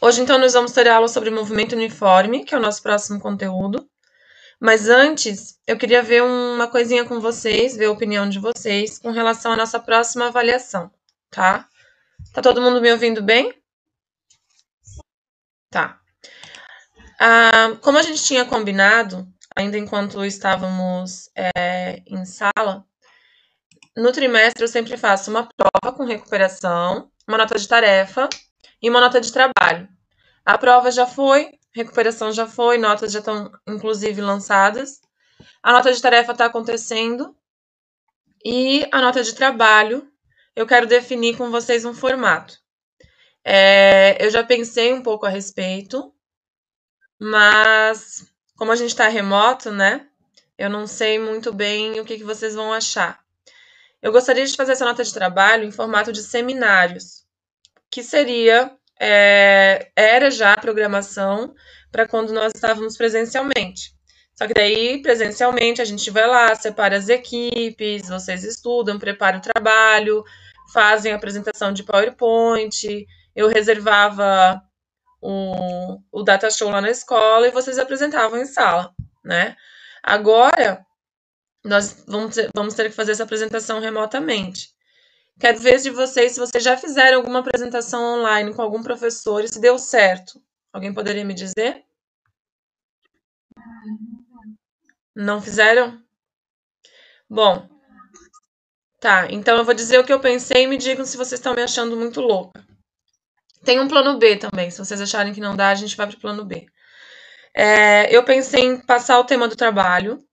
Hoje, então, nós vamos ter aula sobre movimento uniforme, que é o nosso próximo conteúdo. Mas antes, eu queria ver uma coisinha com vocês, ver a opinião de vocês com relação à nossa próxima avaliação, tá? Tá todo mundo me ouvindo bem? Tá. Como a gente tinha combinado, ainda enquanto estávamos em sala, no trimestre eu sempre faço uma prova com recuperação, uma nota de tarefa e uma nota de trabalho. A prova já foi, recuperação já foi, notas já estão inclusive lançadas. A nota de tarefa está acontecendo e a nota de trabalho eu quero definir com vocês um formato. Eu já pensei um pouco a respeito, mas como a gente está remoto, né? Eu não sei muito bem o que vocês vão achar. Eu gostaria de fazer essa nota de trabalho em formato de seminários, que seria, era já a programação para quando nós estávamos presencialmente. Só que daí, presencialmente, a gente vai lá, separa as equipes, vocês estudam, preparam o trabalho, fazem a apresentação de PowerPoint, eu reservava o data show lá na escola e vocês apresentavam em sala, né? Agora, nós vamos ter que fazer essa apresentação remotamente. Quero ver de vocês se vocês já fizeram alguma apresentação online com algum professor e se deu certo. Alguém poderia me dizer? Não fizeram? Bom, tá. Então eu vou dizer o que eu pensei e me digam se vocês estão me achando muito louca. Tem um plano B também. Se vocês acharem que não dá, a gente vai pro plano B. Eu pensei em passar o tema do trabalho.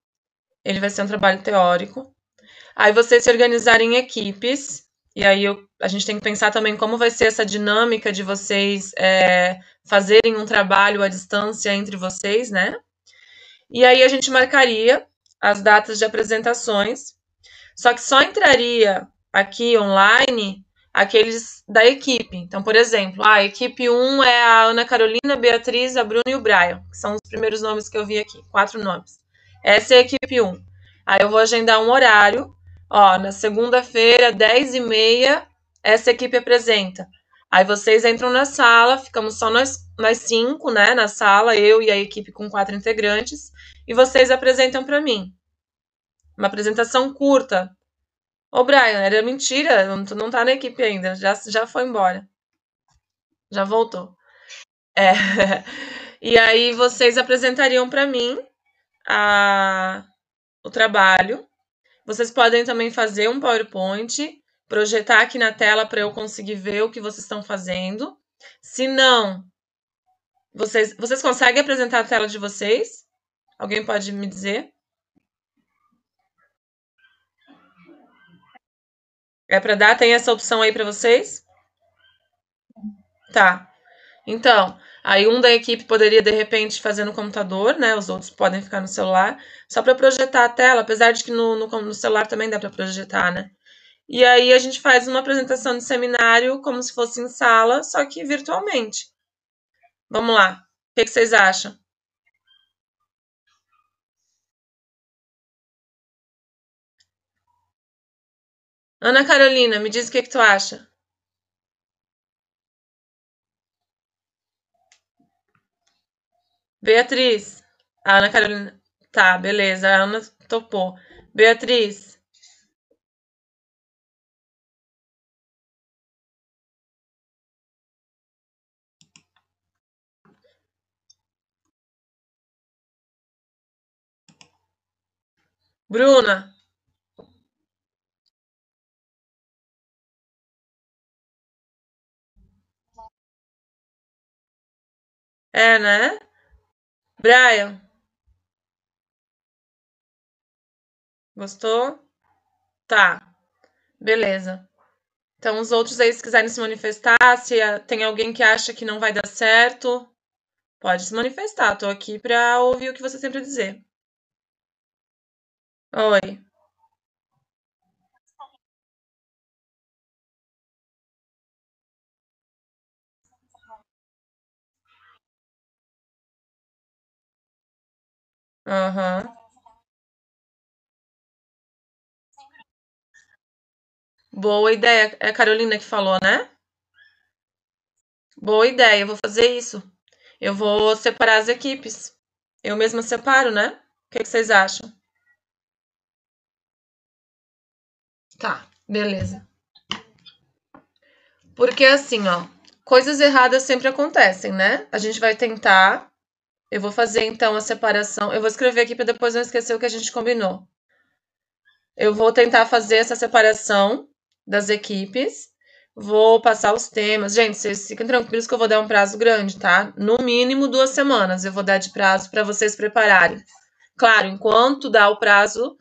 Ele vai ser um trabalho teórico. Aí vocês se organizarem em equipes. E aí a gente tem que pensar também como vai ser essa dinâmica de vocês fazerem um trabalho à distância entre vocês, né? E aí a gente marcaria as datas de apresentações. Só que só entraria aqui online aqueles da equipe. Então, por exemplo, a equipe 1 é a Ana Carolina, a Beatriz, a Bruna e o Brian, que são os primeiros nomes que eu vi aqui, 4 nomes. Essa é a equipe 1. Aí eu vou agendar um horário. Ó, na segunda-feira, 10h30, essa equipe apresenta. Aí vocês entram na sala, ficamos só nós 5, né, na sala, eu e a equipe com 4 integrantes, e vocês apresentam para mim. Uma apresentação curta. Ô, Brian, era mentira, tu não tá na equipe ainda, já foi embora, já voltou. É. E aí vocês apresentariam para mim a, o trabalho. Vocês podem também fazer um PowerPoint, projetar aqui na tela para eu conseguir ver o que vocês estão fazendo. Se não, vocês conseguem apresentar a tela de vocês? Alguém pode me dizer? É para dar? Tem essa opção aí para vocês? Tá. Então, aí um da equipe poderia de repente fazer no computador, né? Os outros podem ficar no celular, só para projetar a tela, apesar de que no celular também dá para projetar, né? E aí a gente faz uma apresentação de seminário como se fosse em sala, só que virtualmente. Vamos lá. O que vocês acham? Ana Carolina, me diz o que tu acha. Beatriz. A Ana Carolina. Tá, beleza. A Ana topou. Beatriz. Bruna. É, né? Brian. Gostou? Tá, beleza. Então, os outros aí, se quiserem se manifestar, se tem alguém que acha que não vai dar certo, pode se manifestar. Tô aqui pra ouvir o que você tem pra dizer. Oi. Aham. Boa ideia. É a Carolina que falou, né? Boa ideia, eu vou fazer isso. Eu vou separar as equipes. Eu mesma separo, né? O que vocês acham? Tá, beleza. Porque assim, ó, coisas erradas sempre acontecem, né? A gente vai tentar. Eu vou fazer então a separação. Eu vou escrever aqui para depois não esquecer o que a gente combinou. Eu vou tentar fazer essa separação das equipes. Vou passar os temas. Gente, vocês fiquem tranquilos que eu vou dar um prazo grande, tá? No mínimo 2 semanas eu vou dar de prazo para vocês prepararem. Claro, enquanto dá o prazo,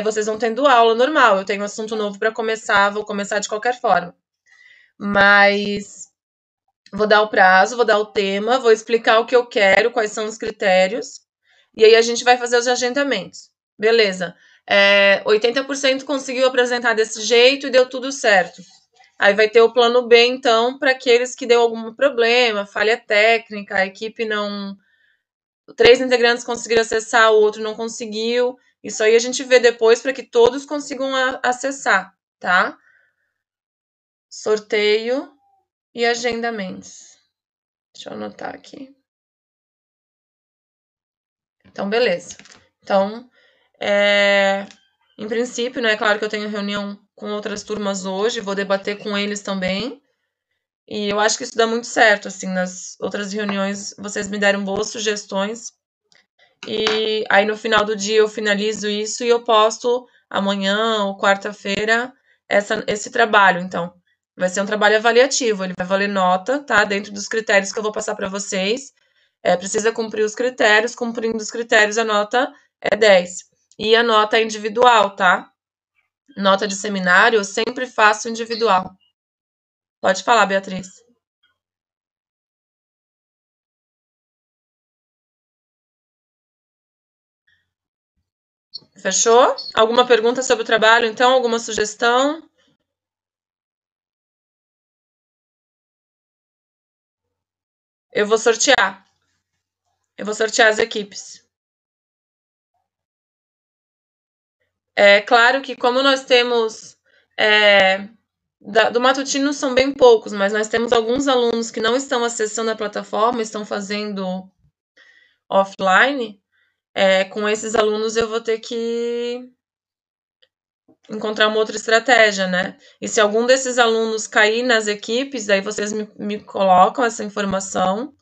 vocês vão tendo aula normal. Eu tenho assunto novo para começar, vou começar de qualquer forma. Mas vou dar o prazo, vou dar o tema, vou explicar o que eu quero, quais são os critérios, e aí a gente vai fazer os agendamentos. Beleza. 80% conseguiu apresentar desse jeito e deu tudo certo. Aí vai ter o plano B, então, para aqueles que deu algum problema, falha técnica, a equipe não. 3 integrantes conseguiram acessar, o outro não conseguiu. Isso aí a gente vê depois para que todos consigam acessar, tá? Sorteio e agendamentos. Deixa eu anotar aqui. Então, beleza. Então, em princípio, né? Claro que eu tenho reunião com outras turmas hoje, vou debater com eles também. E eu acho que isso dá muito certo, assim, nas outras reuniões vocês me deram boas sugestões. E aí no final do dia eu finalizo isso e eu posto amanhã ou quarta-feira esse trabalho. Então, vai ser um trabalho avaliativo, ele vai valer nota, tá? Dentro dos critérios que eu vou passar para vocês. Precisa cumprir os critérios, cumprindo os critérios a nota é 10. E a nota é individual, tá? Nota de seminário eu sempre faço individual. Pode falar, Beatriz. Fechou? Alguma pergunta sobre o trabalho, então? Alguma sugestão? Eu vou sortear. Eu vou sortear as equipes. É claro que como nós temos do matutino são bem poucos, mas nós temos alguns alunos que não estão acessando a plataforma, estão fazendo offline. Com esses alunos eu vou ter que encontrar uma outra estratégia, né? E se algum desses alunos cair nas equipes, daí vocês me colocam essa informação.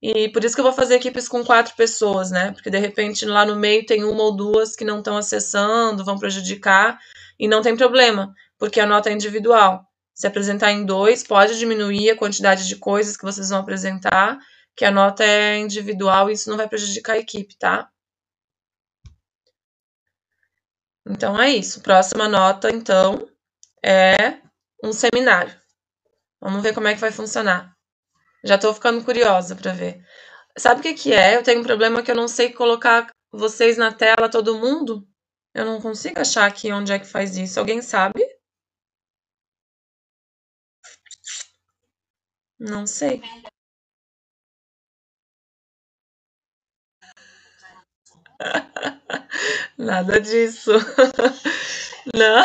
E por isso que eu vou fazer equipes com 4 pessoas, né? Porque de repente lá no meio tem uma ou duas que não estão acessando, vão prejudicar, e não tem problema, porque a nota é individual. Se apresentar em 2, pode diminuir a quantidade de coisas que vocês vão apresentar, que a nota é individual e isso não vai prejudicar a equipe, tá? Então é isso. Próxima nota, então, é um seminário. Vamos ver como é que vai funcionar. Já tô ficando curiosa para ver. Sabe o que que é? Eu tenho um problema que eu não sei colocar vocês na tela, todo mundo. Eu não consigo achar aqui onde é que faz isso. Alguém sabe? Não sei. Nada disso. Não,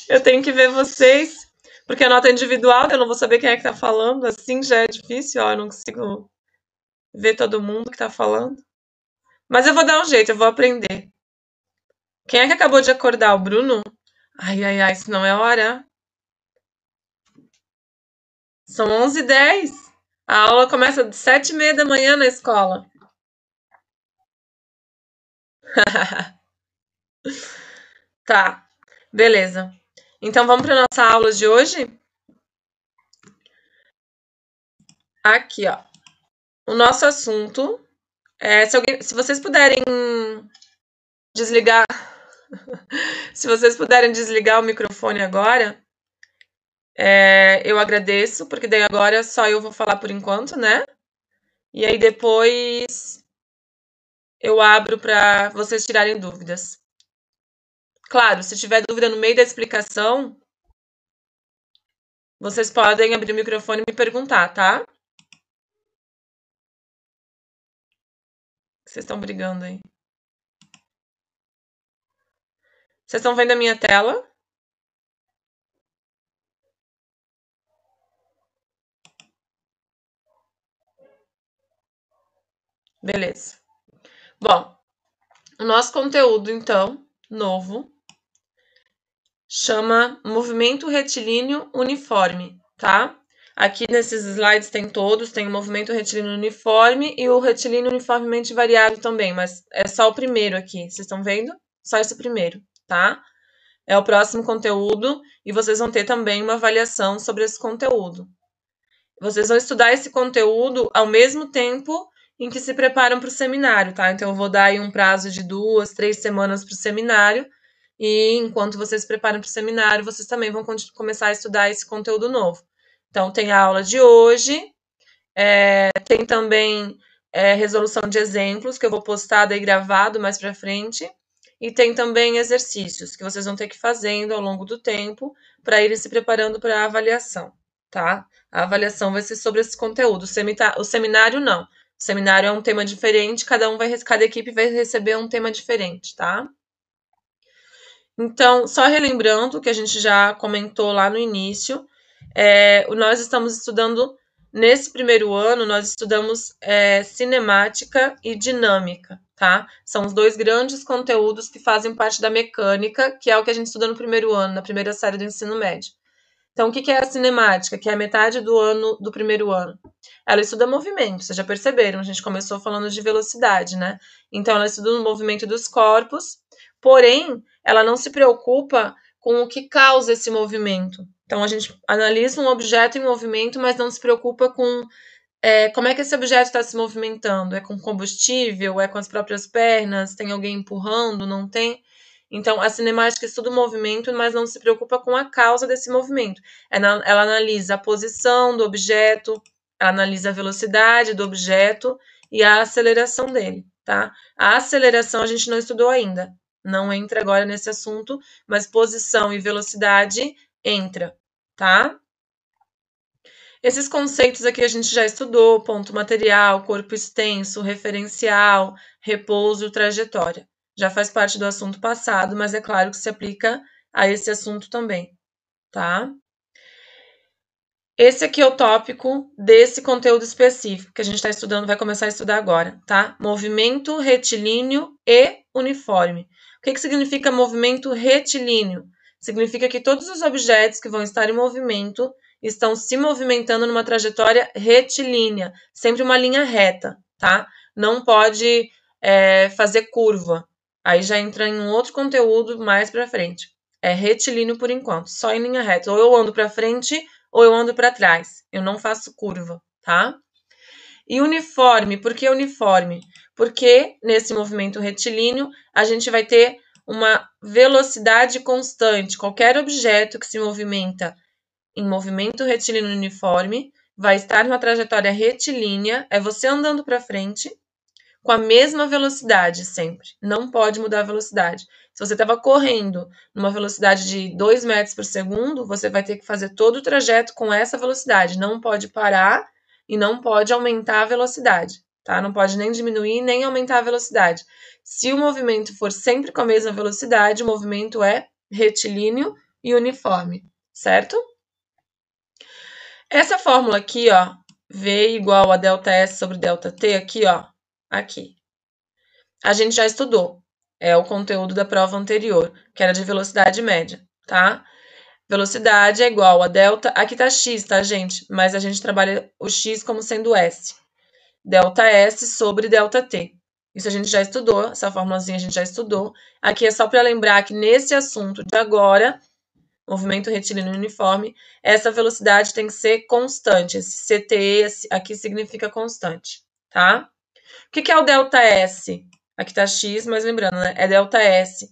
eu tenho que ver vocês, porque a nota é individual, eu não vou saber quem é que tá falando, assim já é difícil, ó, eu não consigo ver todo mundo que tá falando. Mas eu vou dar um jeito, eu vou aprender. Quem é que acabou de acordar? O Bruno? Ai, ai, ai, isso não é hora. São 11h10. A aula começa às 7h30 da manhã na escola. Tá, beleza. Então vamos para nossa aula de hoje? Aqui, ó. O nosso assunto é se vocês puderem desligar, se vocês puderem desligar o microfone agora, eu agradeço, porque daí agora só eu vou falar por enquanto, né? E aí depois eu abro para vocês tirarem dúvidas. Claro, se tiver dúvida no meio da explicação, vocês podem abrir o microfone e me perguntar, tá? Vocês estão brigando aí. Vocês estão vendo a minha tela? Beleza. Bom, o nosso conteúdo, então, novo, chama movimento retilíneo uniforme, tá? Aqui nesses slides tem todos, tem o movimento retilíneo uniforme e o retilíneo uniformemente variável também, mas é só o primeiro aqui, vocês estão vendo? Só esse primeiro, tá? É o próximo conteúdo e vocês vão ter também uma avaliação sobre esse conteúdo. Vocês vão estudar esse conteúdo ao mesmo tempo em que se preparam para o seminário, tá? Então, eu vou dar aí um prazo de 2, 3 semanas para o seminário. E enquanto vocês se preparam para o seminário, vocês também vão começar a estudar esse conteúdo novo. Então, tem a aula de hoje, tem também resolução de exemplos, que eu vou postar daí gravado mais para frente. E tem também exercícios que vocês vão ter que ir fazendo ao longo do tempo para irem se preparando para a avaliação, tá? A avaliação vai ser sobre esse conteúdo. O seminário não. O seminário é um tema diferente, cada equipe vai receber um tema diferente, tá? Então, só relembrando que a gente já comentou lá no início, nós estamos estudando, nesse primeiro ano, nós estudamos cinemática e dinâmica, tá? São os dois grandes conteúdos que fazem parte da mecânica, que é o que a gente estuda no primeiro ano, na primeira série do ensino médio. Então, o que é a cinemática, que é a metade do ano do primeiro ano? Ela estuda movimento, vocês já perceberam, a gente começou falando de velocidade, né? Então, ela estuda o movimento dos corpos, porém, ela não se preocupa com o que causa esse movimento. Então, a gente analisa um objeto em movimento, mas não se preocupa com como é que esse objeto está se movimentando. É com combustível? É com as próprias pernas? Tem alguém empurrando? Não tem? Então, a cinemática estuda o movimento, mas não se preocupa com a causa desse movimento. Ela analisa a posição do objeto, analisa a velocidade do objeto e a aceleração dele, tá? A aceleração a gente não estudou ainda, não entra agora nesse assunto, mas posição e velocidade entra, tá? Esses conceitos aqui a gente já estudou: ponto material, corpo extenso, referencial, repouso, trajetória. Já faz parte do assunto passado, mas é claro que se aplica a esse assunto também, tá? Esse aqui é o tópico desse conteúdo específico que a gente está estudando, vai começar a estudar agora, tá? Movimento retilíneo e uniforme. O que significa movimento retilíneo? Significa que todos os objetos que vão estar em movimento estão se movimentando numa trajetória retilínea, sempre uma linha reta, tá? Não pode fazer curva. Aí já entra em um outro conteúdo mais para frente. É retilíneo por enquanto, só em linha reta. Ou eu ando para frente ou eu ando para trás. Eu não faço curva, tá? E uniforme, por que uniforme? Porque nesse movimento retilíneo a gente vai ter uma velocidade constante. Qualquer objeto que se movimenta em movimento retilíneo uniforme vai estar numa trajetória retilínea, é você andando para frente com a mesma velocidade sempre. Não pode mudar a velocidade. Se você estava correndo numa velocidade de 2 metros por segundo, você vai ter que fazer todo o trajeto com essa velocidade. Não pode parar e não pode aumentar a velocidade, tá? Não pode nem diminuir nem aumentar a velocidade. Se o movimento for sempre com a mesma velocidade, o movimento é retilíneo e uniforme, certo? Essa fórmula aqui, ó, V igual a ΔS sobre ΔT, aqui, ó, aqui. A gente já estudou. É o conteúdo da prova anterior, que era de velocidade média, tá? Velocidade é igual a delta... Aqui tá x, tá, gente? Mas a gente trabalha o x como sendo s. Delta S sobre delta T. Isso a gente já estudou, essa formulazinha a gente já estudou. Aqui é só para lembrar que nesse assunto de agora, movimento retilíneo uniforme, essa velocidade tem que ser constante. Esse CT aqui significa constante, tá? O que é o delta S? Aqui tá x, mas lembrando, né? É delta S.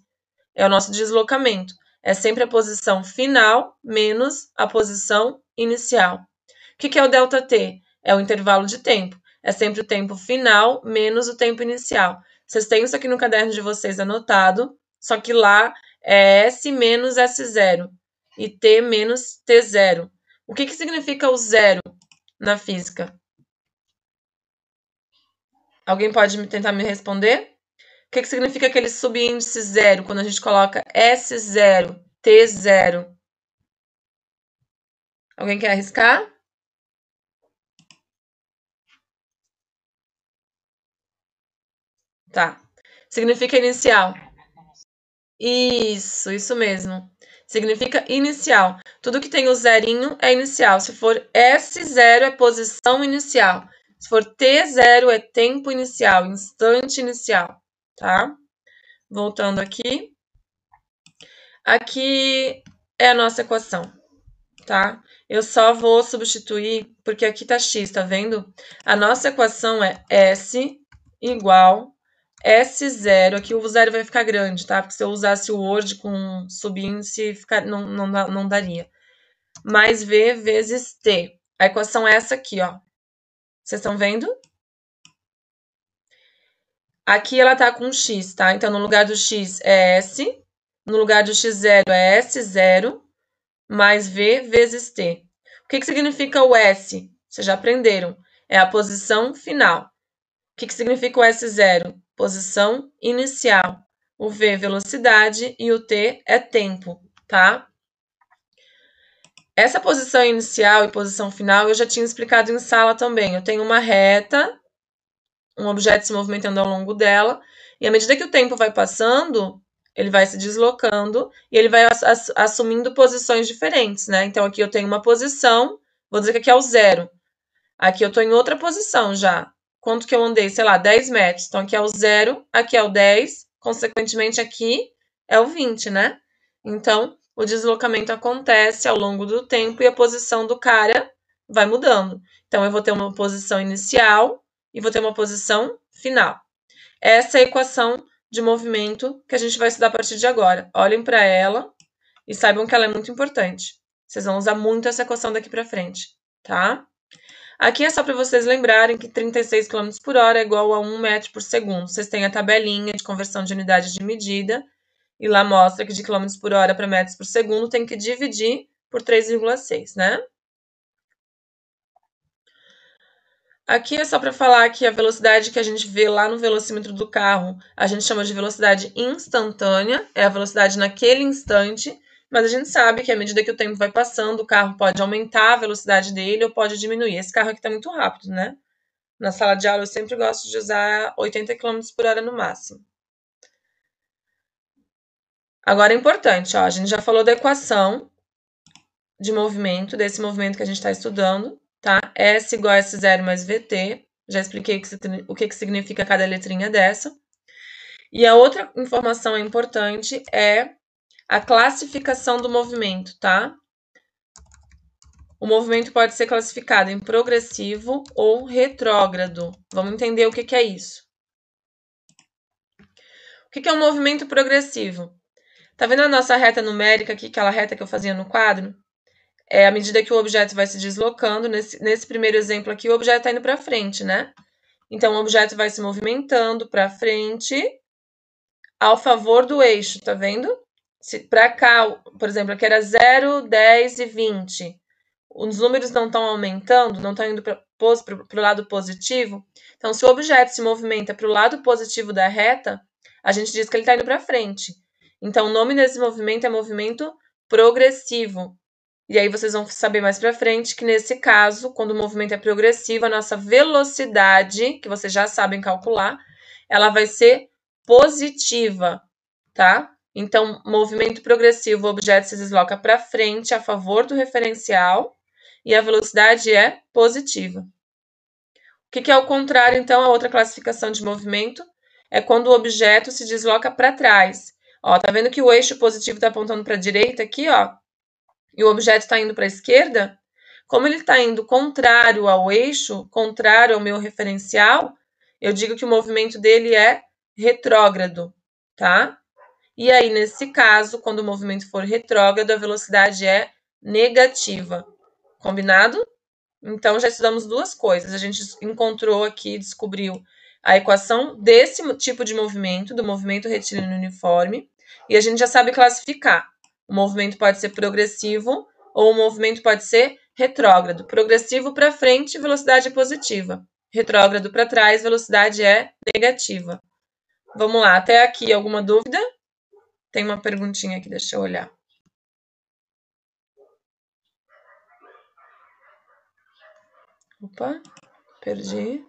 É o nosso deslocamento. É sempre a posição final menos a posição inicial. O que é o delta T? É o intervalo de tempo. É sempre o tempo final menos o tempo inicial. Vocês têm isso aqui no caderno de vocês anotado, só que lá é S menos S0 e T menos T0. O que significa o zero na física? Alguém pode tentar me responder? O que significa aquele subíndice zero quando a gente coloca S0, T0? Alguém quer arriscar? Tá. Significa inicial. Isso mesmo. Significa inicial. Tudo que tem o zerinho é inicial. Se for S0 é posição inicial. Se for T0 é tempo inicial, instante inicial, tá? Voltando aqui. Aqui é a nossa equação, tá? Eu só vou substituir, porque aqui tá x, tá vendo? A nossa equação é S igual S0, aqui o zero vai ficar grande, tá? Porque se eu usasse o Word com subíndice, não daria. Mais V vezes T. A equação é essa aqui, ó. Vocês estão vendo? Aqui ela tá com x, tá? Então, no lugar do x é S, no lugar do x0 é S0, mais V vezes T. O que significa o S? Vocês já aprenderam. É a posição final. O que significa o S0? Posição inicial. O V, velocidade, e o T é tempo, tá? Essa posição inicial e posição final eu já tinha explicado em sala também. Eu tenho uma reta, um objeto se movimentando ao longo dela, e à medida que o tempo vai passando, ele vai se deslocando e ele vai assumindo posições diferentes, né? Então aqui eu tenho uma posição, vou dizer que aqui é o 0. Aqui eu estou em outra posição já. Quanto que eu andei? Sei lá, 10 metros. Então aqui é o 0, aqui é o 10, consequentemente aqui é o 20, né? Então o deslocamento acontece ao longo do tempo e a posição do cara vai mudando. Então eu vou ter uma posição inicial e vou ter uma posição final. Essa é a equação de movimento que a gente vai estudar a partir de agora. Olhem para ela e saibam que ela é muito importante. Vocês vão usar muito essa equação daqui para frente, tá? Aqui é só para vocês lembrarem que 36 km por hora é igual a 1 metro por segundo. Vocês têm a tabelinha de conversão de unidade de medida e lá mostra que de km por hora para metros por segundo tem que dividir por 3,6, né? Aqui é só para falar que a velocidade que a gente vê lá no velocímetro do carro, a gente chama de velocidade instantânea, é a velocidade naquele instante, mas a gente sabe que à medida que o tempo vai passando, o carro pode aumentar a velocidade dele ou pode diminuir. Esse carro aqui está muito rápido, né? Na sala de aula eu sempre gosto de usar 80 km por hora no máximo. Agora é importante, ó, a gente já falou da equação de movimento, desse movimento que a gente está estudando, tá? S igual a S0 mais VT. Já expliquei o que significa cada letrinha dessa. E a outra informação importante é a classificação do movimento, tá? O movimento pode ser classificado em progressivo ou retrógrado. Vamos entender o que é isso. O que é um movimento progressivo? Tá vendo a nossa reta numérica aqui, aquela reta que eu fazia no quadro? É à medida que o objeto vai se deslocando. Nesse primeiro exemplo aqui, o objeto está indo para frente, né? Então, o objeto vai se movimentando para frente ao favor do eixo, tá vendo? Para cá, por exemplo, aqui era 0, 10 e 20. Os números não estão aumentando, não estão indo para o lado positivo. Então, se o objeto se movimenta para o lado positivo da reta, a gente diz que ele está indo para frente. Então, o nome desse movimento é movimento progressivo. E aí vocês vão saber mais para frente que nesse caso, quando o movimento é progressivo, a nossa velocidade, que vocês já sabem calcular, ela vai ser positiva, tá? Então, movimento progressivo, o objeto se desloca para frente a favor do referencial e a velocidade é positiva. O que é o contrário, então, a outra classificação de movimento? É quando o objeto se desloca para trás. Ó, tá vendo que o eixo positivo está apontando para a direita aqui, ó? E o objeto está indo para a esquerda? Como ele está indo contrário ao eixo, contrário ao meu referencial, eu digo que o movimento dele é retrógrado, tá? E aí, nesse caso, quando o movimento for retrógrado, a velocidade é negativa. Combinado? Então, já estudamos duas coisas. A gente encontrou aqui, descobriu a equação desse tipo de movimento, do movimento retilíneo uniforme, e a gente já sabe classificar. O movimento pode ser progressivo ou o movimento pode ser retrógrado. Progressivo para frente, velocidade é positiva. Retrógrado para trás, velocidade é negativa. Vamos lá, até aqui alguma dúvida? Tem uma perguntinha aqui, deixa eu olhar. Opa, perdi.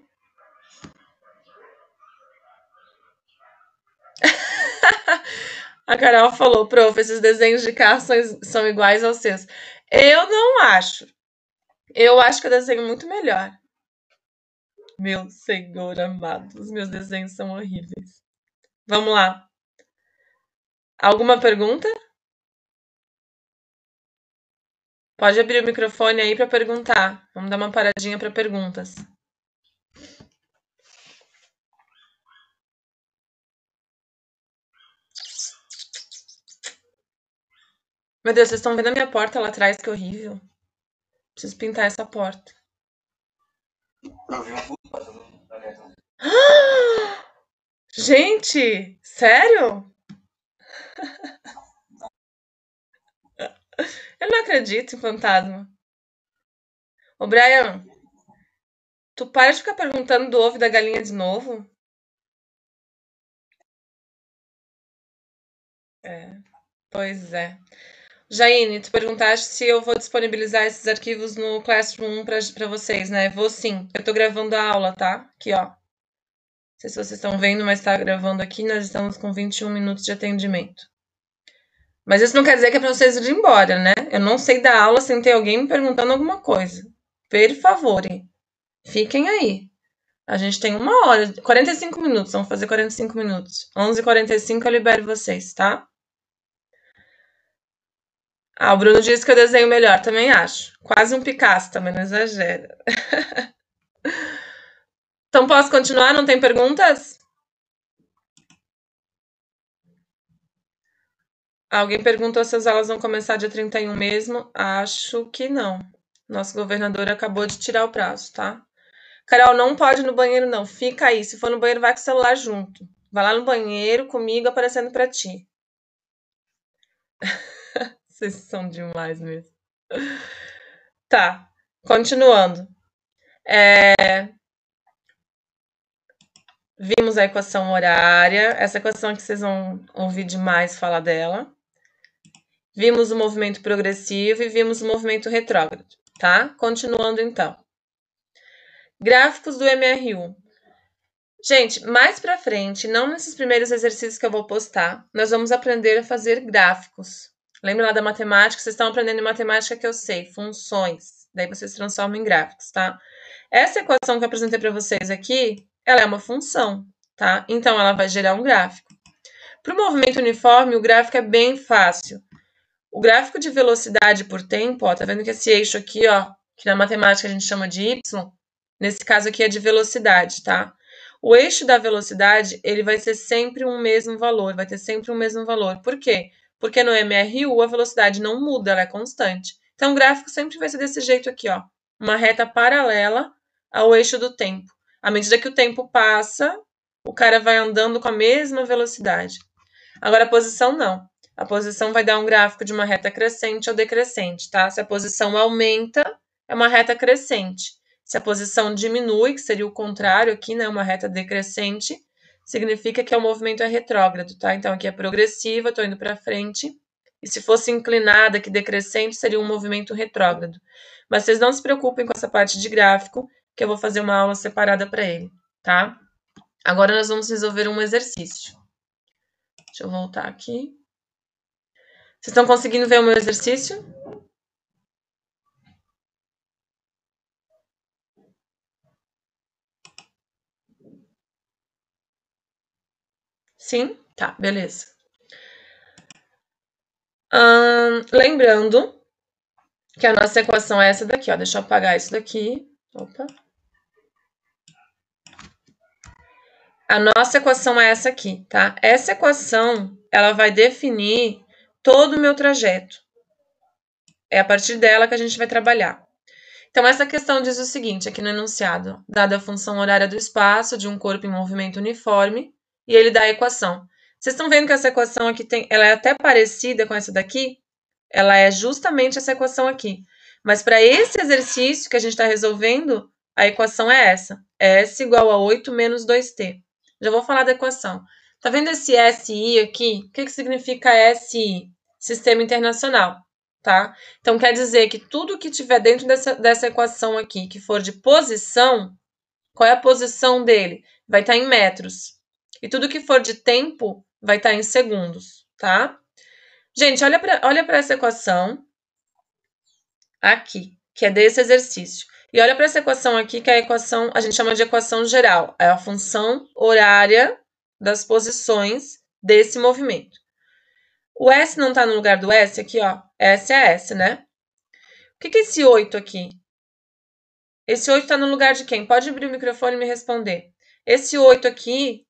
A Carol falou, prof, esses desenhos de carro são iguais aos seus. Eu não acho. Eu acho que eu desenho muito melhor. Meu senhor amado, os meus desenhos são horríveis. Vamos lá. Alguma pergunta? Pode abrir o microfone aí para perguntar. Vamos dar uma paradinha para perguntas. Meu Deus, vocês estão vendo a minha porta lá atrás? Que horrível. Preciso pintar essa porta. Gente, sério? Eu não acredito em fantasma. Ô, Brian, tu para de ficar perguntando do ovo e da galinha de novo? É, pois é. Jaine, tu perguntaste se eu vou disponibilizar esses arquivos no Classroom pra vocês, né? Vou sim. Eu tô gravando a aula, tá? Aqui, ó. Não sei se vocês estão vendo, mas tá gravando aqui. Nós estamos com 21 minutos de atendimento. Mas isso não quer dizer que é pra vocês irem embora, né? Eu não sei dar aula sem ter alguém me perguntando alguma coisa. Por favor, fiquem aí. A gente tem 1 hora, 45 minutos. Vamos fazer 45 minutos. 11h45 eu libero vocês, tá? Ah, o Bruno disse que eu desenho melhor, também acho. Quase um Picasso, também não exagera. Então posso continuar? Não tem perguntas? Alguém perguntou se as aulas vão começar dia 31 mesmo? Acho que não. Nosso governador acabou de tirar o prazo, tá? Carol, não pode ir no banheiro, não. Fica aí. Se for no banheiro, vai com o celular junto. Vai lá no banheiro comigo aparecendo pra ti. Vocês são demais mesmo. Tá, continuando. Vimos a equação horária, essa equação que vocês vão ouvir demais falar dela. Vimos o movimento progressivo e vimos o movimento retrógrado, tá? Continuando então. Gráficos do MRU. Gente, mais pra frente, não nesses primeiros exercícios que eu vou postar, nós vamos aprender a fazer gráficos. Lembra lá da matemática? Vocês estão aprendendo em matemática que eu sei, funções. Daí vocês transformam em gráficos, tá? Essa equação que eu apresentei para vocês aqui, ela é uma função, tá? Então, ela vai gerar um gráfico. Para o movimento uniforme, o gráfico é bem fácil. O gráfico de velocidade por tempo, ó, tá vendo que esse eixo aqui, ó, que na matemática a gente chama de y, nesse caso aqui é de velocidade, tá? O eixo da velocidade, ele vai ser sempre um mesmo valor, vai ter sempre um mesmo valor. Por quê? Porque no MRU a velocidade não muda, ela é constante. Então, o gráfico sempre vai ser desse jeito aqui, ó. Uma reta paralela ao eixo do tempo. À medida que o tempo passa, o cara vai andando com a mesma velocidade. Agora, a posição não. A posição vai dar um gráfico de uma reta crescente ou decrescente, tá? Se a posição aumenta, é uma reta crescente. Se a posição diminui, que seria o contrário aqui, né? Uma reta decrescente, significa que o movimento é retrógrado, tá? Então, aqui é progressiva, estou indo para frente. E se fosse inclinada, que decrescente, seria um movimento retrógrado. Mas vocês não se preocupem com essa parte de gráfico, que eu vou fazer uma aula separada para ele, tá? Agora nós vamos resolver um exercício. Deixa eu voltar aqui. Vocês estão conseguindo ver o meu exercício? Sim? Tá, beleza. Lembrando que a nossa equação é essa daqui, ó. Deixa eu apagar isso daqui. Opa. A nossa equação é essa aqui, tá? Essa equação, ela vai definir todo o meu trajeto. É a partir dela que a gente vai trabalhar. Então, essa questão diz o seguinte, aqui no enunciado. Dada a função horária do espaço de um corpo em movimento uniforme, e ele dá a equação. Vocês estão vendo que essa equação aqui ela é até parecida com essa daqui? Ela é justamente essa equação aqui. Mas para esse exercício que a gente está resolvendo, a equação é essa. S igual a 8 menos 2t. Já vou falar da equação. Tá vendo esse SI aqui? O que significa SI? Sistema Internacional, tá? Então, quer dizer que tudo que tiver dentro dessa equação aqui, que for de posição, qual é a posição dele? Vai estar em metros. E tudo que for de tempo, vai estar em segundos, tá? Gente, olha para essa equação aqui, que é desse exercício. E olha para essa equação aqui, que é a equação, a gente chama de equação geral. É a função horária das posições desse movimento. O S não está no lugar do S aqui, ó. S é S, né? O que é esse 8 aqui? Esse 8 está no lugar de quem? Pode abrir o microfone e me responder. Esse 8 aqui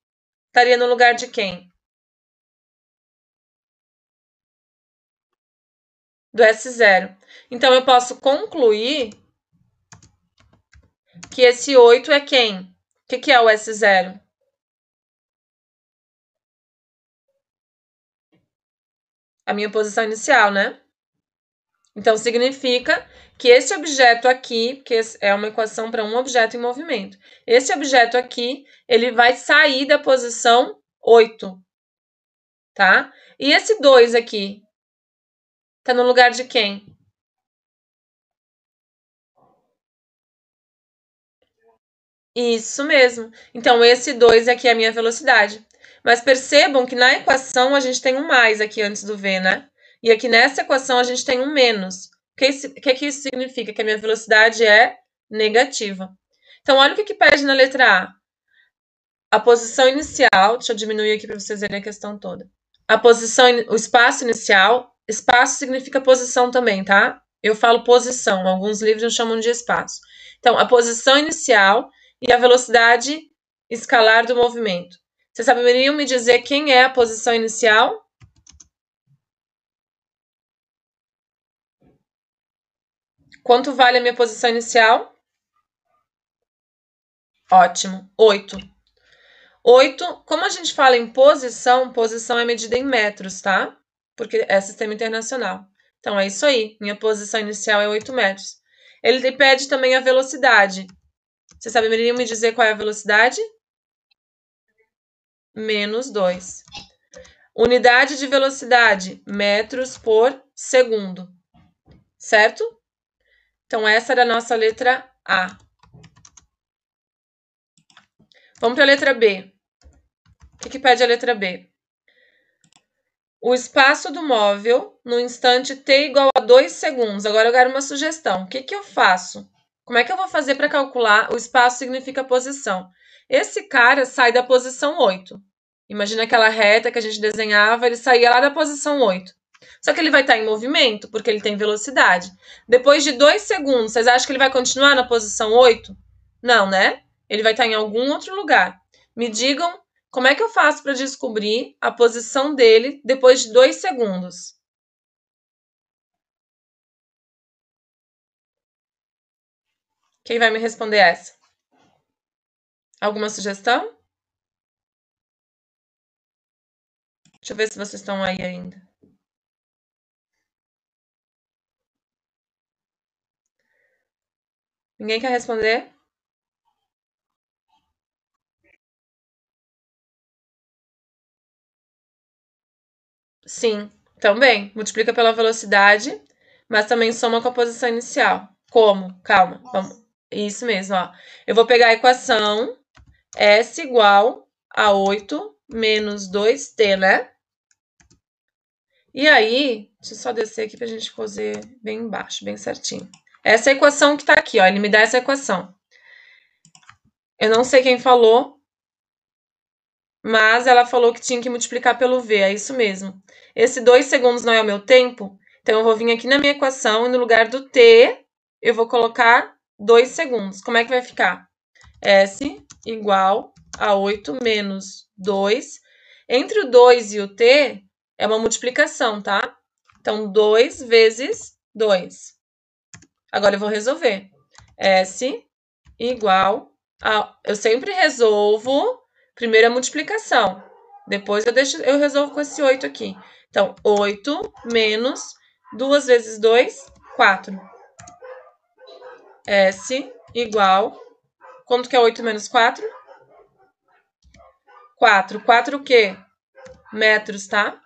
estaria no lugar de quem? Do S0. Então, eu posso concluir que esse 8 é quem? O que é o S0? A minha posição inicial, né? Então, significa que esse objeto aqui, que é uma equação para um objeto em movimento, esse objeto aqui, ele vai sair da posição 8, tá? E esse 2 aqui, tá no lugar de quem? Isso mesmo. Então, esse 2 aqui é a minha velocidade. Mas percebam que na equação a gente tem um mais aqui antes do V, né? E aqui nessa equação a gente tem um menos. O que isso significa? Que a minha velocidade é negativa. Então, olha o que pede na letra A. A posição inicial, deixa eu diminuir aqui para vocês verem a questão toda. O espaço inicial, espaço significa posição também, tá? Eu falo posição, alguns livros chamam de espaço. Então, a posição inicial e a velocidade escalar do movimento. Vocês saberiam me dizer quem é a posição inicial? Quanto vale a minha posição inicial? Ótimo, 8. 8, como a gente fala em posição, posição é medida em metros, tá? Porque é sistema internacional. Então, é isso aí. Minha posição inicial é 8 metros. Ele pede também a velocidade. Vocês saberiam me dizer qual é a velocidade? Menos 2. Unidade de velocidade, metros por segundo. Certo? Então, essa era a nossa letra A. Vamos para a letra B. O que pede a letra B? O espaço do móvel no instante t igual a 2 segundos. Agora eu quero uma sugestão. O que eu faço? Como é que eu vou fazer para calcular? O espaço significa posição. Esse cara sai da posição 8. Imagina aquela reta que a gente desenhava, ele saía lá da posição 8. Só que ele vai estar em movimento, porque ele tem velocidade. Depois de 2 segundos, vocês acham que ele vai continuar na posição 8? Não, né? Ele vai estar em algum outro lugar. Me digam como é que eu faço para descobrir a posição dele depois de 2 segundos? Quem vai me responder essa? Alguma sugestão? Deixa eu ver se vocês estão aí ainda. Ninguém quer responder? Sim, também. Multiplica pela velocidade, mas também soma com a posição inicial. Como? Calma, vamos. Isso mesmo, ó. Eu vou pegar a equação S igual a 8 menos 2t, né? E aí, deixa eu só descer aqui pra gente fazer bem embaixo, bem certinho. Essa é a equação que tá aqui, ó. Ele me dá essa equação. Eu não sei quem falou, mas ela falou que tinha que multiplicar pelo V, é isso mesmo. Esse 2 segundos não é o meu tempo, então eu vou vir aqui na minha equação e no lugar do t, eu vou colocar 2 segundos. Como é que vai ficar? S igual a 8 menos 2. Entre o 2 e o t, é uma multiplicação, tá? Então, 2 vezes 2. Agora eu vou resolver. S igual a... Eu sempre resolvo primeiro a multiplicação. Depois eu resolvo com esse 8 aqui. Então, 8 menos 2 vezes 2, 4. S igual... Quanto que é 8 menos 4? 4. 4 o quê? Metros, tá?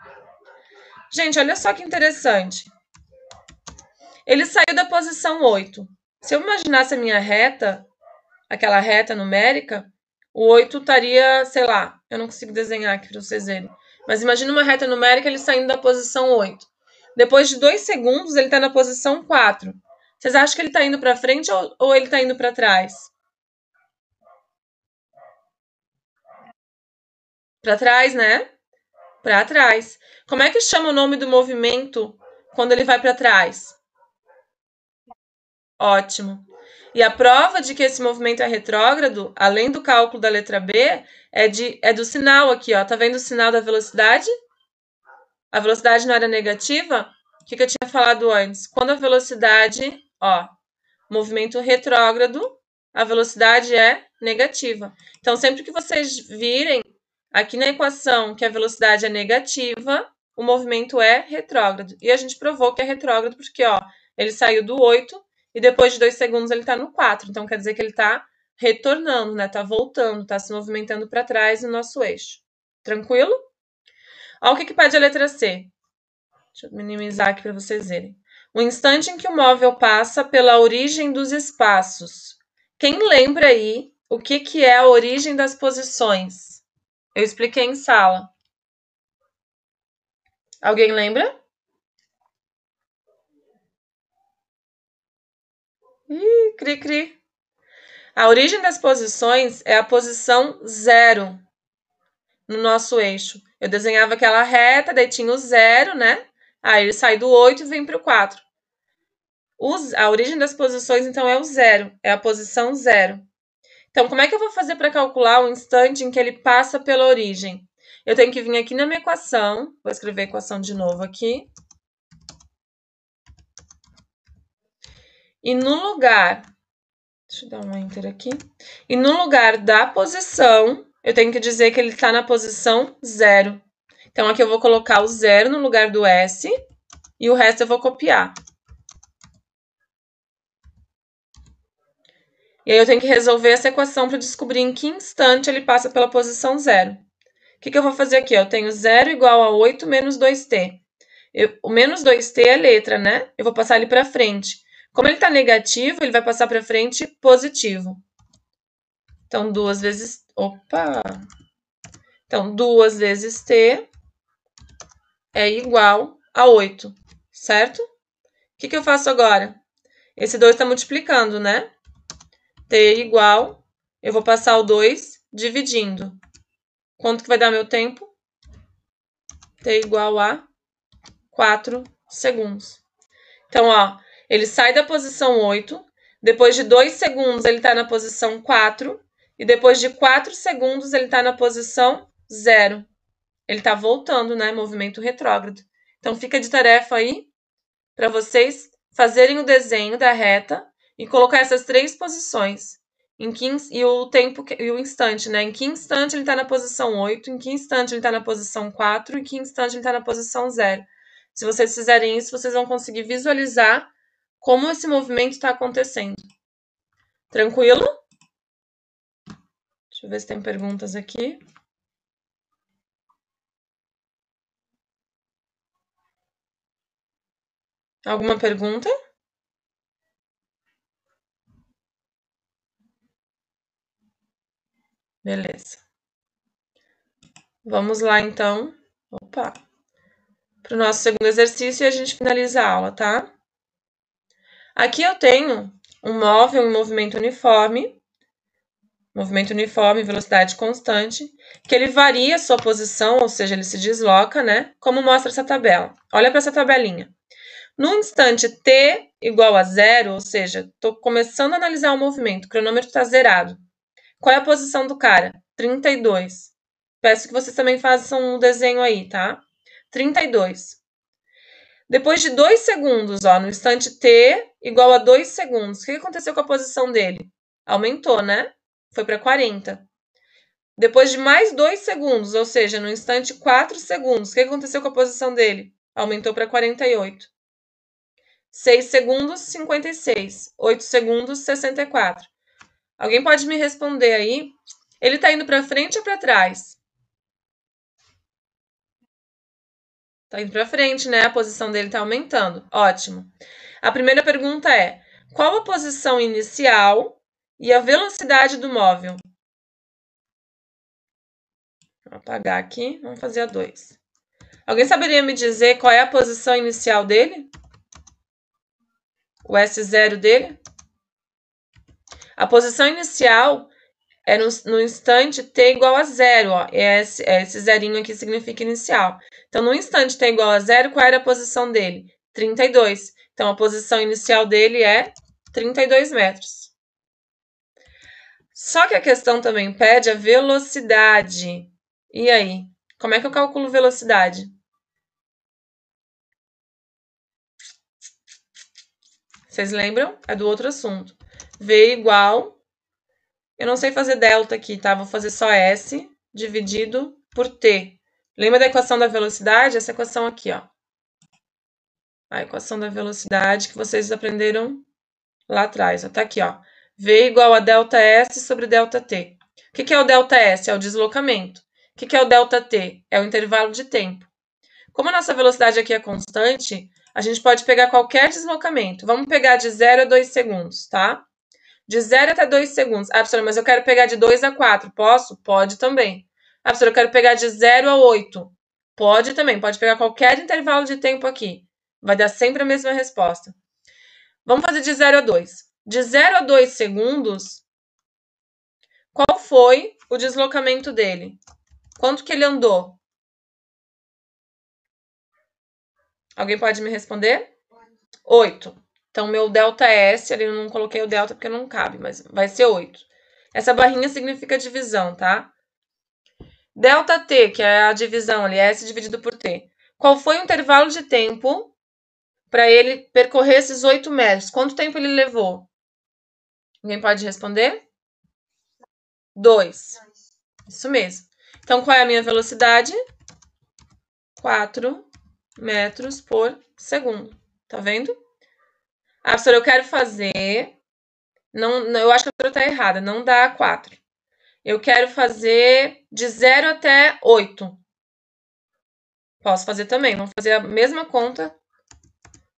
Gente, olha só que interessante. Ele saiu da posição 8. Se eu imaginasse a minha reta, aquela reta numérica, o 8 estaria, sei lá, eu não consigo desenhar aqui para vocês verem. Mas imagina uma reta numérica ele saindo da posição 8. Depois de 2 segundos, ele está na posição 4. Vocês acham que ele está indo para frente ou ele está indo para trás? Para trás, né? Para trás. Como é que chama o nome do movimento quando ele vai para trás? Ótimo. E a prova de que esse movimento é retrógrado, além do cálculo da letra B, é do sinal aqui, ó. Tá vendo o sinal da velocidade? A velocidade não era negativa? O que eu tinha falado antes? Quando a velocidade, ó, movimento retrógrado, a velocidade é negativa. Então, sempre que vocês virem aqui na equação que a velocidade é negativa, o movimento é retrógrado. E a gente provou que é retrógrado porque, ó, ele saiu do 8 e depois de 2 segundos ele está no 4. Então, quer dizer que ele está retornando, né? Está voltando, está se movimentando para trás no nosso eixo. Tranquilo? Olha o que pede a letra C. Deixa eu minimizar aqui para vocês verem. O instante em que o móvel passa pela origem dos espaços. Quem lembra aí o que é a origem das posições? Eu expliquei em sala. Alguém lembra? Ih, cri. A origem das posições é a posição 0 no nosso eixo. Eu desenhava aquela reta, daí tinha o 0, né? Aí ele sai do 8 e vem para o 4. A origem das posições, então, é o 0. É a posição 0. Então, como é que eu vou fazer para calcular o instante em que ele passa pela origem? Eu tenho que vir aqui na minha equação. Vou escrever a equação de novo aqui. E no lugar... Deixa eu dar um enter aqui. E no lugar da posição, eu tenho que dizer que ele está na posição 0. Então, aqui eu vou colocar o 0 no lugar do S e o resto eu vou copiar. E aí eu tenho que resolver essa equação para descobrir em que instante ele passa pela posição 0. O que eu vou fazer aqui? Eu tenho 0 igual a 8 menos 2t. O menos 2t é letra, né? Eu vou passar ele para frente. Como ele está negativo, ele vai passar para frente positivo. Então, 2 vezes... Opa! Então, 2 vezes t é igual a 8, certo? O que eu faço agora? Esse 2 está multiplicando, né? T igual... Eu vou passar o 2 dividindo. Quanto que vai dar meu tempo? T igual a 4 segundos. Então, ó, ele sai da posição 8, depois de 2 segundos ele está na posição 4, e depois de 4 segundos ele está na posição 0. Ele está voltando, né? Movimento retrógrado. Então, fica de tarefa aí para vocês fazerem o desenho da reta e colocar essas 3 posições. E o tempo e o instante, né? Em que instante ele está na posição 8, em que instante ele está na posição 4, em que instante ele está na posição 0. Se vocês fizerem isso, vocês vão conseguir visualizar como esse movimento está acontecendo. Tranquilo? Deixa eu ver se tem perguntas aqui. Alguma pergunta? Beleza. Vamos lá, então. Opa! Para o nosso segundo exercício e a gente finaliza a aula, tá? Aqui eu tenho um móvel em movimento uniforme, velocidade constante, que ele varia a sua posição, ou seja, ele se desloca, né? Como mostra essa tabela. Olha para essa tabelinha. No instante t igual a 0, ou seja, estou começando a analisar o movimento, o cronômetro está zerado. Qual é a posição do cara? 32. Peço que vocês também façam um desenho aí, tá? 32. Depois de 2 segundos, ó, no instante t igual a 2 segundos, o que aconteceu com a posição dele? Aumentou, né? Foi para 40. Depois de mais 2 segundos, ou seja, no instante 4 segundos, o que aconteceu com a posição dele? Aumentou para 48. 6 segundos, 56. 8 segundos, 64. Alguém pode me responder aí? Ele está indo para frente ou para trás? Está indo para frente, né? A posição dele está aumentando. Ótimo. A primeira pergunta é: qual a posição inicial e a velocidade do móvel? Vou apagar aqui, vamos fazer a 2. Alguém saberia me dizer qual é a posição inicial dele? O S0 dele? A posição inicial é no instante t igual a 0, ó. Esse zerinho aqui significa inicial. Então, no instante t igual a 0, qual era a posição dele? 32. Então, a posição inicial dele é 32 metros. Só que a questão também pede a velocidade. E aí? Como é que eu calculo velocidade? Vocês lembram? É do outro assunto. V igual... Eu não sei fazer delta aqui, tá? Vou fazer só S dividido por T. Lembra da equação da velocidade? Essa equação aqui, ó. A equação da velocidade que vocês aprenderam lá atrás. Ó. Tá aqui, ó. V igual a delta S sobre delta T. O que é o delta S? É o deslocamento. O que é o delta T? É o intervalo de tempo. Como a nossa velocidade aqui é constante, a gente pode pegar qualquer deslocamento. Vamos pegar de 0 a 2 segundos, tá? De 0 até 2 segundos. Ah, professora, mas eu quero pegar de 2 a 4. Posso? Pode também. Ah, professora, eu quero pegar de 0 a 8. Pode também. Pode pegar qualquer intervalo de tempo aqui. Vai dar sempre a mesma resposta. Vamos fazer de 0 a 2. De 0 a 2 segundos, qual foi o deslocamento dele? Quanto que ele andou? Alguém pode me responder? 8. Então, meu delta S, ali eu não coloquei o delta porque não cabe, mas vai ser 8. Essa barrinha significa divisão, tá? Delta T, que é a divisão ali, S dividido por T. Qual foi o intervalo de tempo para ele percorrer esses 8 metros? Quanto tempo ele levou? Alguém pode responder? 2. Isso mesmo. Então, qual é a minha velocidade? 4 metros por segundo. Tá vendo? Ah, professora, eu quero fazer... Não, eu acho que a professora está errada. Não dá 4. Eu quero fazer de 0 até 8. Posso fazer também. Vamos fazer a mesma conta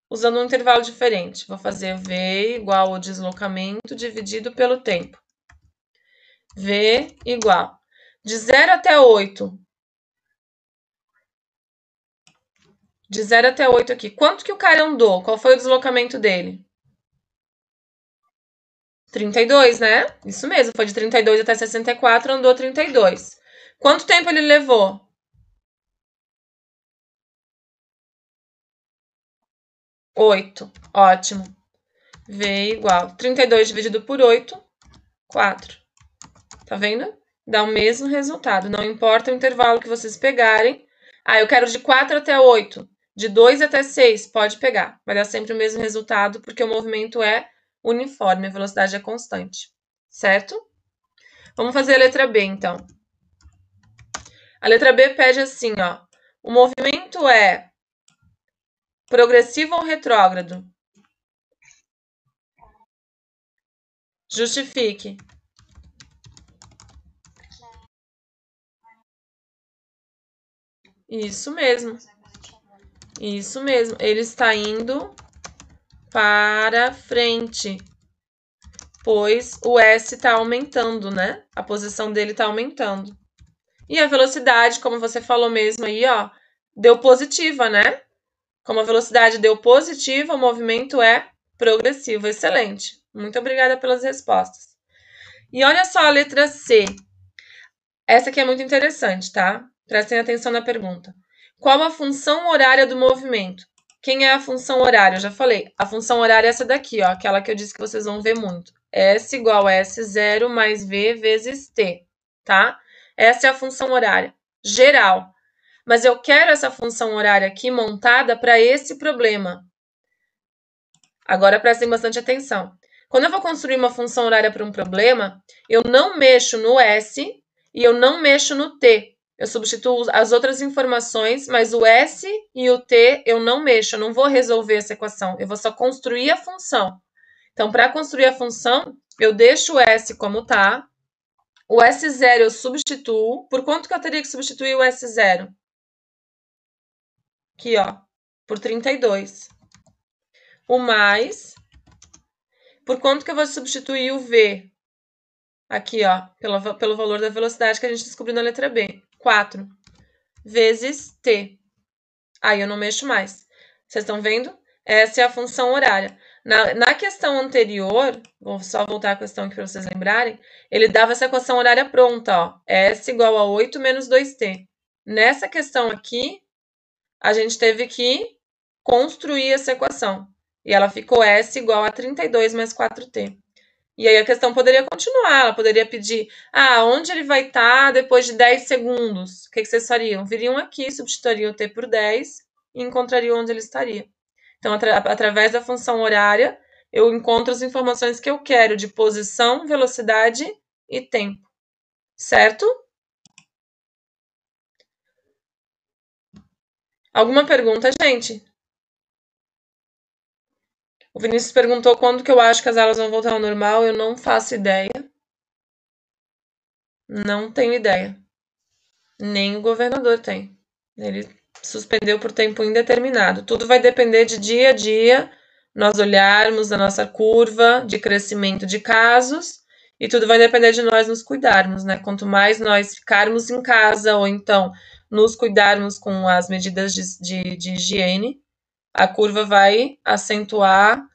usando um intervalo diferente. Vou fazer V igual ao deslocamento dividido pelo tempo. V igual. De 0 até 8. De 0 até 8 aqui. Quanto que o cara andou? Qual foi o deslocamento dele? 32, né? Isso mesmo. Foi de 32 até 64, andou 32. Quanto tempo ele levou? 8. Ótimo. V igual. 32 dividido por 8, 4. Tá vendo? Dá o mesmo resultado. Não importa o intervalo que vocês pegarem. Ah, eu quero de 4 até 8. De 2 até 6. Pode pegar. Vai dar sempre o mesmo resultado, porque o movimento é uniforme, a velocidade é constante. Certo? Vamos fazer a letra B, então. A letra B pede assim, ó. O movimento é progressivo ou retrógrado? Justifique. Isso mesmo. Isso mesmo. Ele está indo para frente, pois o S está aumentando, né? A posição dele está aumentando. E a velocidade, como você falou mesmo aí, ó, deu positiva, né? Como a velocidade deu positiva, o movimento é progressivo. Excelente. Muito obrigada pelas respostas. E olha só a letra C. Essa aqui é muito interessante, tá? Prestem atenção na pergunta. Qual a função horária do movimento? Quem é a função horária? Eu já falei. A função horária é essa daqui, ó. Aquela que eu disse que vocês vão ver muito. S igual a S0 mais V vezes T, tá? Essa é a função horária geral. Mas eu quero essa função horária aqui montada para esse problema. Agora prestem bastante atenção. Quando eu vou construir uma função horária para um problema, eu não mexo no S e eu não mexo no T. Eu substituo as outras informações, mas o S e o T eu não mexo, eu não vou resolver essa equação, eu vou só construir a função. Então, para construir a função, eu deixo o S como tá, o S0 eu substituo. Por quanto que eu teria que substituir o S0? Aqui, ó, por 32. O mais, por quanto que eu vou substituir o V? Aqui, ó, pelo valor da velocidade que a gente descobriu na letra B. 4 vezes t. Aí eu não mexo mais. Vocês estão vendo? Essa é a função horária. Na questão anterior, vou só voltar à questão aqui para vocês lembrarem, ele dava essa equação horária pronta, ó. S igual a 8 menos 2t. Nessa questão aqui, a gente teve que construir essa equação. E ela ficou S igual a 32 mais 4t. E aí a questão poderia continuar, ela poderia pedir, onde ele vai estar depois de 10 segundos? O que vocês fariam? Viriam aqui, substituiriam o t por 10 e encontrariam onde ele estaria. Então, através da função horária, eu encontro as informações que eu quero de posição, velocidade e tempo. Certo? Alguma pergunta, gente? O Vinícius perguntou quando que eu acho que as aulas vão voltar ao normal. Eu não faço ideia. Não tenho ideia. Nem o governador tem. Ele suspendeu por tempo indeterminado. Tudo vai depender de dia a dia, nós olharmos a nossa curva de crescimento de casos, e tudo vai depender de nós nos cuidarmos, né? Quanto mais nós ficarmos em casa ou então nos cuidarmos com as medidas de higiene, a curva vai acentuar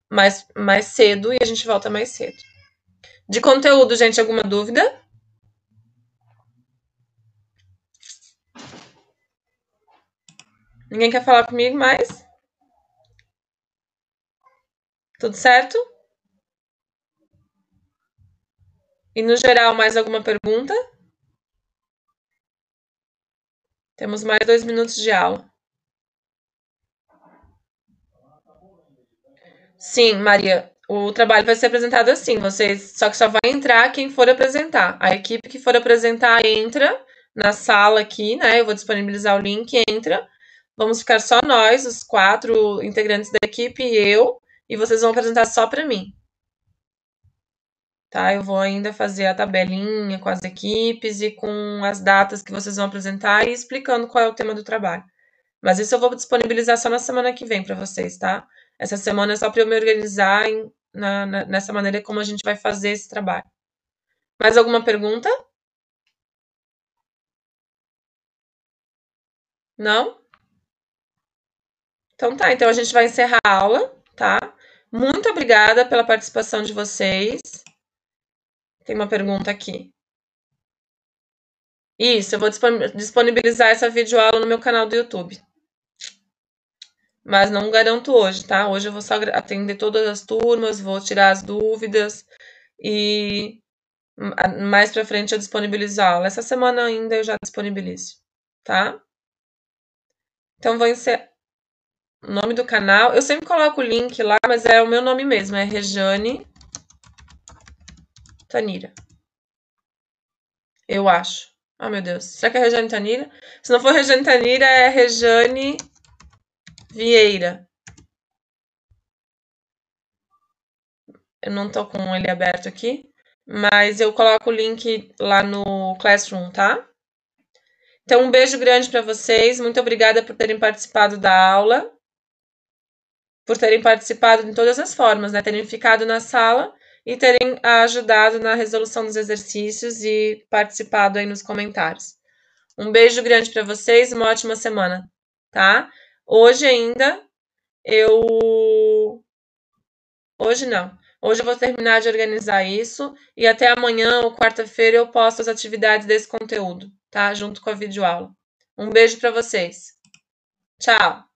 mais cedo e a gente volta mais cedo. De conteúdo, gente, alguma dúvida? Ninguém quer falar comigo mais? Tudo certo? E no geral, mais alguma pergunta? Temos mais 2 minutos de aula. Sim, Maria, o trabalho vai ser apresentado assim, só que só vai entrar quem for apresentar. A equipe que for apresentar entra na sala aqui, né? Eu vou disponibilizar o link, entra. Vamos ficar só nós, os 4 integrantes da equipe e eu, e vocês vão apresentar só para mim. Tá? Eu vou ainda fazer a tabelinha com as equipes e com as datas que vocês vão apresentar e explicando qual é o tema do trabalho. Mas isso eu vou disponibilizar só na semana que vem para vocês, tá? Essa semana é só para eu me organizar nessa maneira como a gente vai fazer esse trabalho. Mais alguma pergunta? Não? Então tá, então a gente vai encerrar a aula, tá? Muito obrigada pela participação de vocês. Tem uma pergunta aqui. Isso, eu vou disponibilizar essa videoaula no meu canal do YouTube. Mas não garanto hoje, tá? Hoje eu vou só atender todas as turmas, vou tirar as dúvidas e mais pra frente eu disponibilizo a aula. Essa semana ainda eu já disponibilizo, tá? Então vou encerrar o nome do canal. Eu sempre coloco o link lá, mas é o meu nome mesmo, é Rejane Tanira. Eu acho. Oh, meu Deus. Será que é Rejane Tanira? Se não for Rejane Tanira, é Rejane Vieira. Eu não tô com ele aberto aqui, mas eu coloco o link lá no Classroom, tá? Então, um beijo grande para vocês. Muito obrigada por terem participado da aula, por terem participado de todas as formas, né? Terem ficado na sala e terem ajudado na resolução dos exercícios e participado aí nos comentários. Um beijo grande para vocês, uma ótima semana, tá? Hoje ainda Hoje não. Hoje eu vou terminar de organizar isso e até amanhã ou quarta-feira eu posto as atividades desse conteúdo, tá? Junto com a videoaula. Um beijo para vocês. Tchau!